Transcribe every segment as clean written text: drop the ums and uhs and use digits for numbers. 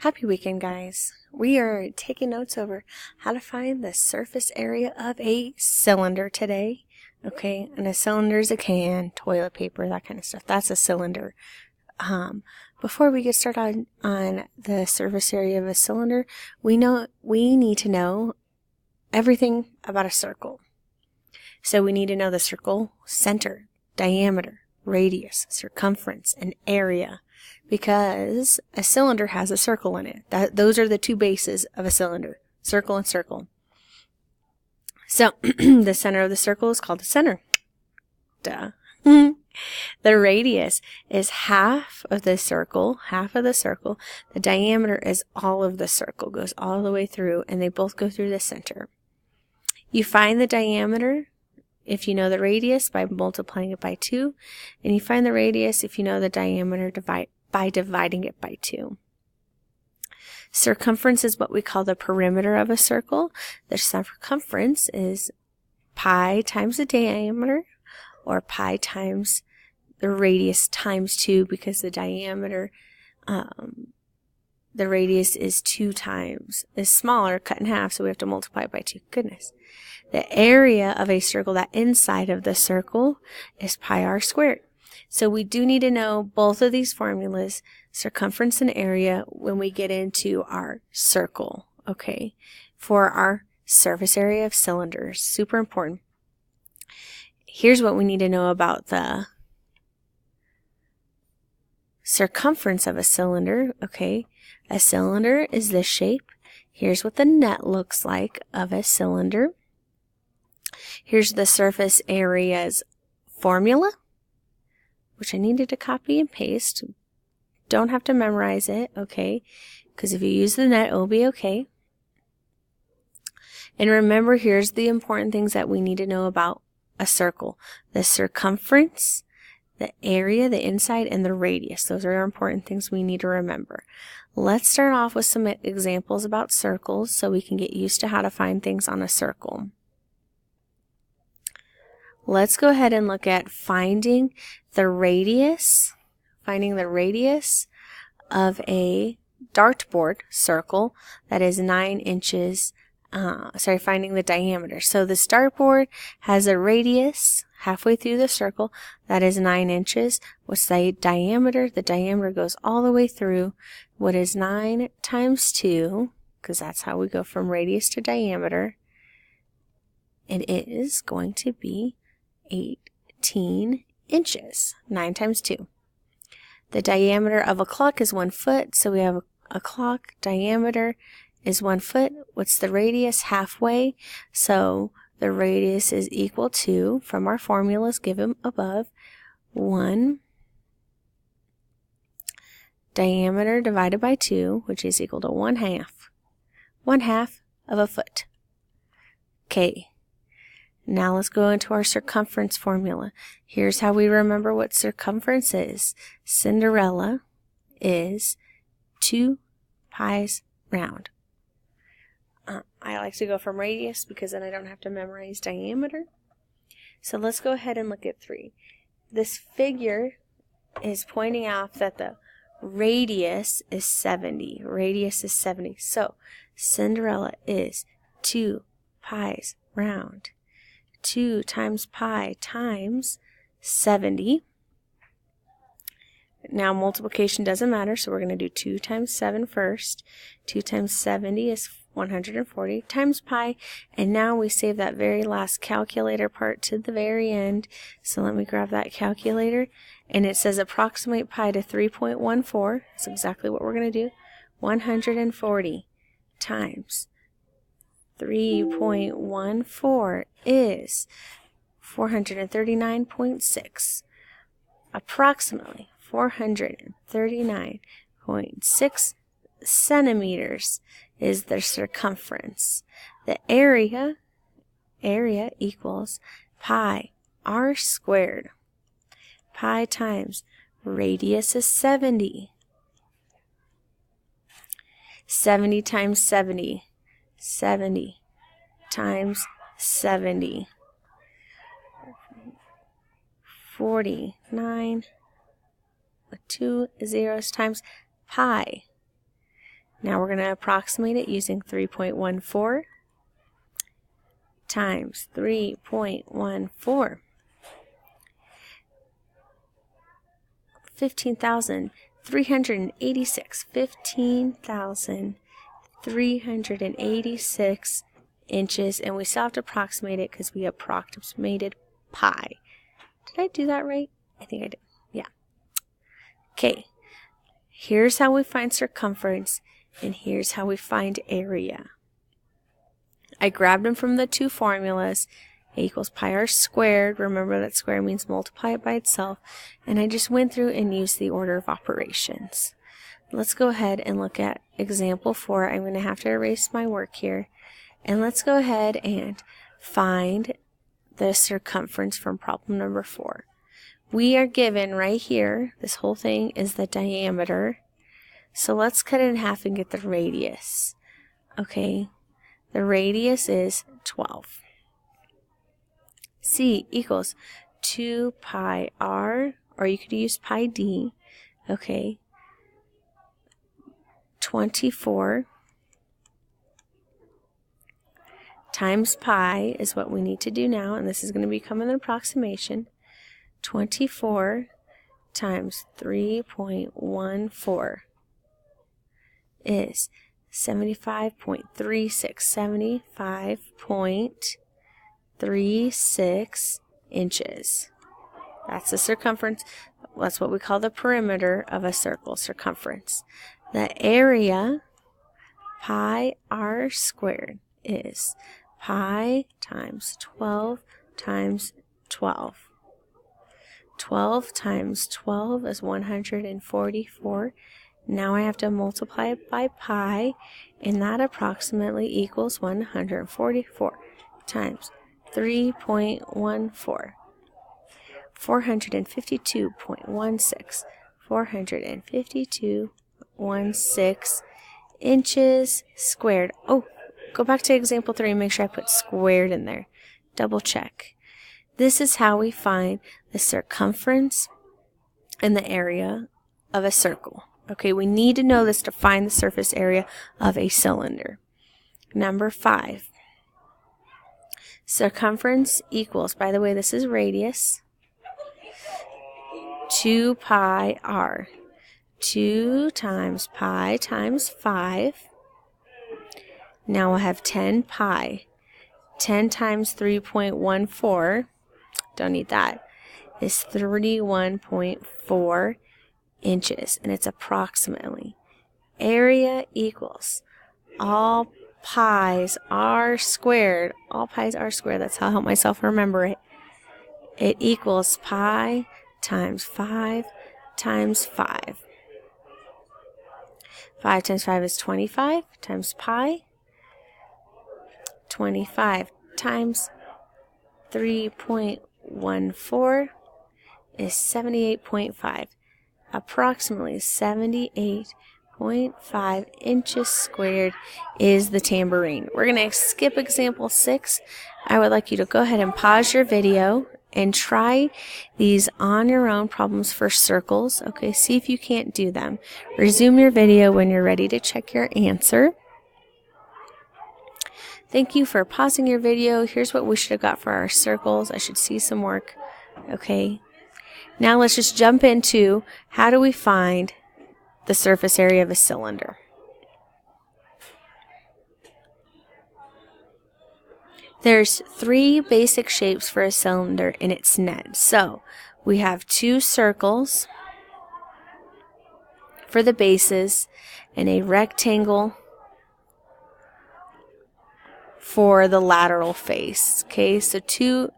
Happy weekend, guys. We are taking notes over how to find the surface area of a cylinder today. Okay, and a cylinder is a can, toilet paper, that kind of stuff. That's a cylinder. Before we get started on the surface area of a cylinder, we need to know everything about a circle. So we need to know the circle center, diameter, radius, circumference, and area, because a cylinder has a circle in it. Those are the two bases of a cylinder, circle and circle. So the center of the circle is called the center. Duh. The radius is half of the circle. The diameter is all of the circle, goes all the way through, and they both go through the center. You find the diameter if you know the radius by multiplying it by 2, and you find the radius if you know the diameter by dividing it by 2. Circumference is what we call the perimeter of a circle. The circumference is pi times the diameter, or pi times the radius times 2, because the diameter, the radius is 2 times, is smaller, cut in half, so we have to multiply it by 2. Goodness. The area of a circle, that inside of the circle, is pi r squared. So we do need to know both of these formulas, circumference and area, when we get into our circle, okay, for our surface area of cylinders. Super important. Here's what we need to know about the circumference of a cylinder, okay. A cylinder is this shape. Here's what the net looks like of a cylinder. Here's the surface area's formula, which I needed to copy and paste. Don't have to memorize it, okay? Because if you use the net, it'll be okay. And remember, here's the important things that we need to know about a circle. The circumference, the area, the inside, and the radius. Those are important things we need to remember. Let's start off with some examples about circles so we can get used to how to find things on a circle. Let's go ahead and look at finding the radius of a dartboard circle that is 9 inches, finding the diameter. So this dartboard has a radius halfway through the circle that is 9 inches. What's the diameter? The diameter goes all the way through. What is 9 times 2, because that's how we go from radius to diameter. It is going to be 18 inches. 9 times 2. The diameter of a clock is 1 foot, so we have a clock diameter is 1 foot. What's the radius? Halfway. So the radius is equal to, from our formulas given above, 1 diameter divided by 2, which is equal to 1/2. 1/2 of a foot. Okay. Now let's go into our circumference formula. Here's how we remember what circumference is. Cinderella is 2 pi's round. I like to go from radius because then I don't have to memorize diameter. So let's go ahead and look at 3. This figure is pointing out that the radius is 70. Radius is 70. So Cinderella is 2 pi's round. 2 times pi times 70. Now multiplication doesn't matter, so we're going to do 2 times 7 first. 2 times 70 is 140 times pi, and now we save that very last calculator part to the very end. So let me grab that calculator, and it says approximate pi to 3.14. That's exactly what we're going to do. 140 times 3.14 is 439.6. Approximately 439.6 centimeters is the circumference. The area equals pi r squared. Pi times radius is 70. 70 times 70. 70 times 70. 49 with 2 zeros times pi. Now we're going to approximate it using 3.14 times 3.14. 15,386. 15,386 inches, and we still have to approximate it because we approximated pi. Did I do that right? I think I did. Yeah. Okay. Here's how we find circumference, and here's how we find area. I grabbed them from the two formulas. A equals pi r squared. Remember that square means multiply it by itself. And I just went through and used the order of operations. Let's go ahead and look at example 4. I'm going to have to erase my work here. And let's go ahead and find the circumference from problem number 4. We are given right here, this whole thing is the diameter. So let's cut it in half and get the radius. Okay, the radius is 12. C equals 2 pi r, or you could use pi d, okay, 24 times pi is what we need to do now, and this is going to become an approximation. 24 times 3.14 is 75.36, 75.36 inches. That's the circumference. That's what we call the perimeter of a circle, circumference. The area, pi r squared, is pi times 12 times 12. 12 times 12 is 144. Now I have to multiply it by pi, and that approximately equals 144 times 3.14. 452.16. 452.16 inches squared. Oh, go back to example 3 and make sure I put squared in there. Double check. This is how we find the circumference and the area of a circle. Okay, we need to know this to find the surface area of a cylinder. Number 5. Circumference equals, by the way, this is radius, 2 pi r. 2 times pi times 5. Now we'll have 10 pi. 10 times 3.14, don't need that, is 31.4 inches, and it's approximately. Area equals all pi's r squared. All pi's r squared. That's how I help myself remember it. It equals pi times 5 times 5. 5 times 5 is 25 times pi. 25 times 3.14 is 78.5. Approximately 78.5 inches squared is the tambourine. We're going to skip example 6. I would like you to go ahead and pause your video and try these on your own problems for circles. Okay, see if you can't do them. Resume your video when you're ready to check your answer. Thank you for pausing your video. Here's what we should have got for our circles. I should see some work. Okay. Now let's just jump into how do we find the surface area of a cylinder. There's 3 basic shapes for a cylinder in its net. So we have 2 circles for the bases and a rectangle for the lateral face. Okay, so two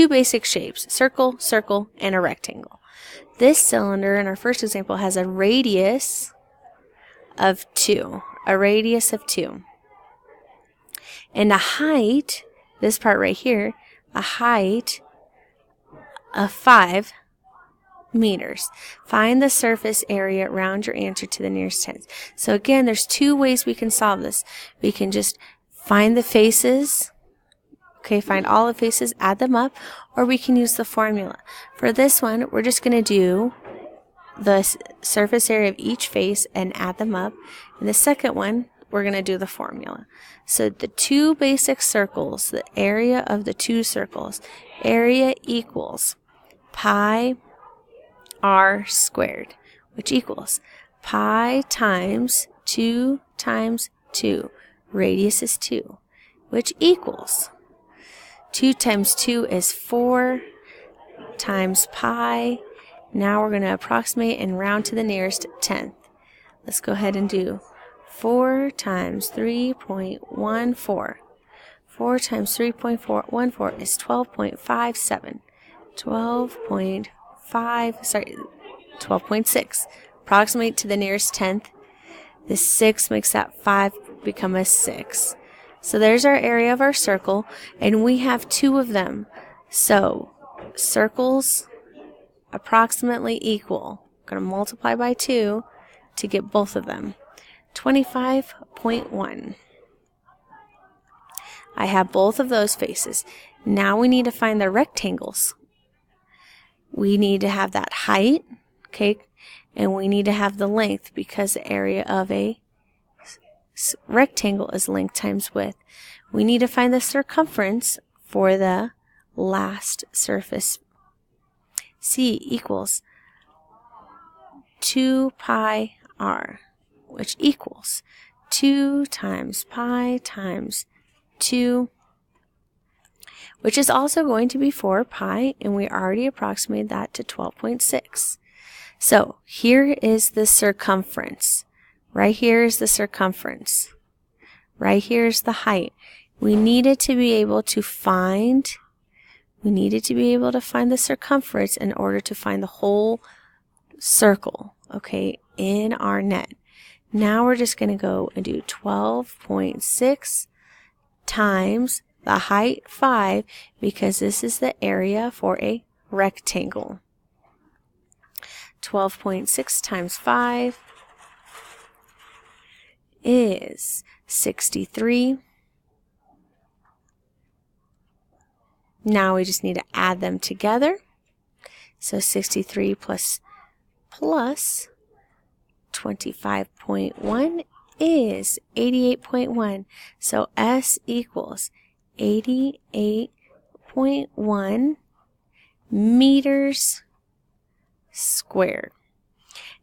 basic shapes, circle, circle, and a rectangle. This cylinder in our first example has a radius of 2. A radius of 2. And a height, this part right here, a height of 5 meters. Find the surface area, round your answer to the nearest tens. So again, there's 2 ways we can solve this. We can just find the faces, okay, find all the faces, add them up, or we can use the formula. For this one, we're just going to do the surface area of each face and add them up. And the second one, we're going to do the formula. So the two basic circles, the area of the two circles, area equals pi r squared, which equals pi times 2 times 2. Radius is 2, which equals 2 times 2 is 4 times pi. Now we're going to approximate and round to the nearest tenth. Let's go ahead and do 4 times 3.14. 4 times 3.14 is 12.57. 12.6. Approximate to the nearest tenth. The 6 makes that 5 become a 6. So there's our area of our circle, and we have 2 of them. So circles approximately equal. I'm going to multiply by 2 to get both of them. 25.1. I have both of those faces. Now we need to find the rectangles. We need to have that height, okay, and we need to have the length because the area of a rectangle is length times width. We need to find the circumference for the last surface. C equals 2 pi r, which equals 2 times pi times 2, which is also going to be 4 pi, and we already approximated that to 12.6. So here is the circumference. Right here is the circumference. Right here is the height. We needed to be able to find the circumference in order to find the whole circle, okay, in our net. Now we're just going to go and do 12.6 times the height 5, because this is the area for a rectangle. 12.6 times 5 is 63. Now we just need to add them together. So 63 plus 25.1 is 88.1. So S equals 88.1 meters squared.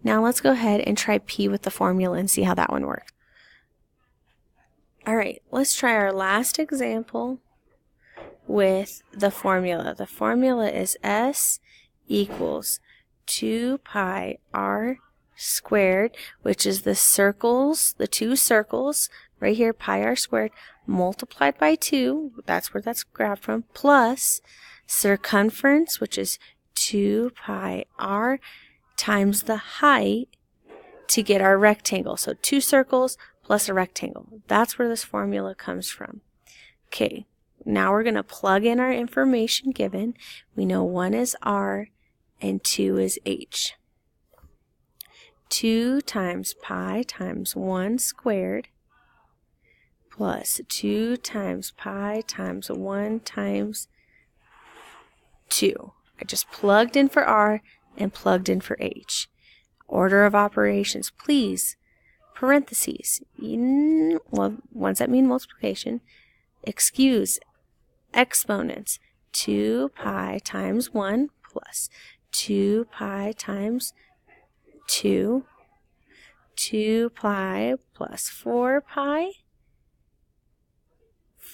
Now let's go ahead and try P with the formula and see how that one works. All right, let's try our last example with the formula. The formula is S equals 2 pi r squared, which is the circles, the two circles, right here, pi r squared, multiplied by 2, that's where that's grabbed from, plus circumference, which is 2 pi r times the height to get our rectangle. So 2 circles plus a rectangle. That's where this formula comes from. Okay, now we're going to plug in our information given. We know 1 is r and 2 is h. 2 times pi times 1 squared plus 2 times pi times 1 times 2. I just plugged in for r and plugged in for h. Order of operations, please. Parentheses. Well, ones that mean multiplication. Excuse exponents. 2 pi times 1 plus 2 pi times 2. 2 pi plus 4 pi.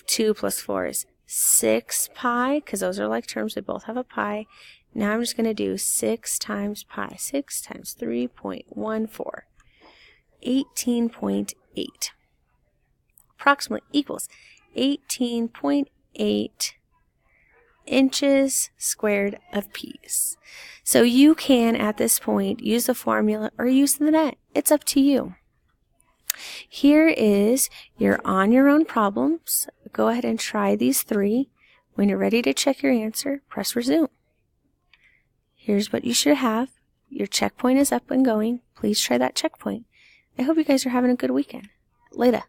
2 plus 4 is 6 pi, because those are like terms, they both have a pi. Now I'm just going to do 6 times pi. 6 times 3.14. 18.8. Approximately equals 18.8 inches squared of P's. So you can, at this point, use the formula or use the net. It's up to you. Here is your on your own problems. Go ahead and try these 3. When you're ready to check your answer, press resume. Here's what you should have. Your checkpoint is up and going. Please try that checkpoint. I hope you guys are having a good weekend. Later.